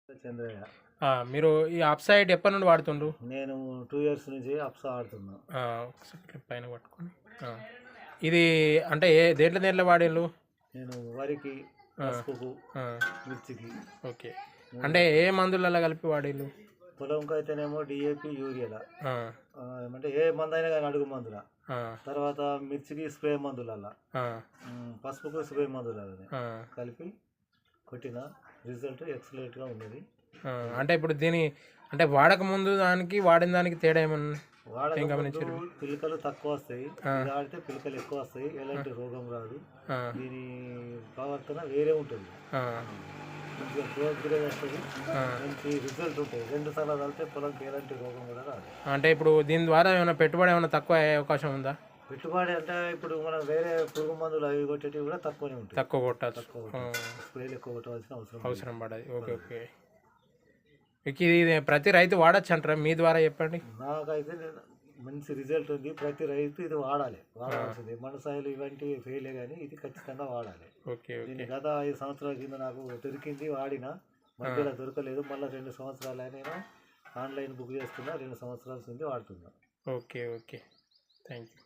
చంద్రయ్య. మీరు ఈ అప్సైడ్ ఎప్పటి నుండి వాడుతుండ్రు? నేను 2 ఇయర్స్ నుంచి అప్సా ఆడుతున్నా. ఒకసారి పైన పట్టుకొని ఇది అంటే దేంట్లో దేంట్లో వాడిళ్ళు? నేను వరికి, పసుపుకు, మిర్చికి. ఓకే. అంటే ఏ మందులలో కలిపి వాడిళ్ళు? పొలంకి అయితేనేమో డిఏపి, యూరియాల. ఏమంటే ఏ మందు అయినా కానీ అడుగు మందుల. తర్వాత మిర్చికి స్ప్రే మందులల్లా, పసుపుకు స్ప్రే మందులనే కలిపి కొట్టిన రిజల్ట్ ఎక్సలెంట్గా ఉన్నది. అంటే ఇప్పుడు దీని అంటే వాడక ముందు దానికి వాడిన దానికి తేడా ఏమన్నా గమనించారు? పిలకలు తక్కువ వస్తాయి, ఇది ఆడితే పిలకలు ఎక్కువ వస్తాయి, ఎలాంటి రోగం రాదు. దీని ప్రవర్తన వేరే ఉంటుంది, మంచిగా గ్రోత్ వస్తుంది, మంచి రిజల్ట్ ఉంటుంది. 2 సార్లు చదివితే పొలంకి ఎలాంటి రోగం కూడా రాదు. అంటే ఇప్పుడు దీని ద్వారా ఏమైనా పెట్టుబడి ఏమైనా తక్కువ అయ్యే అవకాశం ఉందా? పెట్టుబడి అంటే ఇప్పుడు మనం వేరే పురుగు మందులు అవి కొట్టేటివి కూడా తక్కువనే ఉంటాయి. తక్కువ కొట్టాలి, స్ప్రేలు ఎక్కువ కొట్టవలసిన అవసరం పడదు. Okay okay. ఇది ప్రతి రైతు వాడచ్చు అంటారా? మీ ద్వారా చెప్పండి. నాకైతే మంచి రిజల్ట్ ఉంది, ప్రతి రైతు ఇది వాడాల్సింది. మనసాయిలు ఇవంటి ఫెయిలే కానీ ఇది ఖచ్చితంగా వాడాలి. ఓకే. దీన్ని గత 5 సంవత్సరాల కింద నాకు దొరికింది, వాడిన, మధ్యలో దొరకలేదు. మళ్ళీ 2 సంవత్సరాలు నేను ఆన్లైన్ బుక్ చేసుకున్నా, 2 సంవత్సరాల నుంచి వాడుతున్నా. Okay okay, thank you.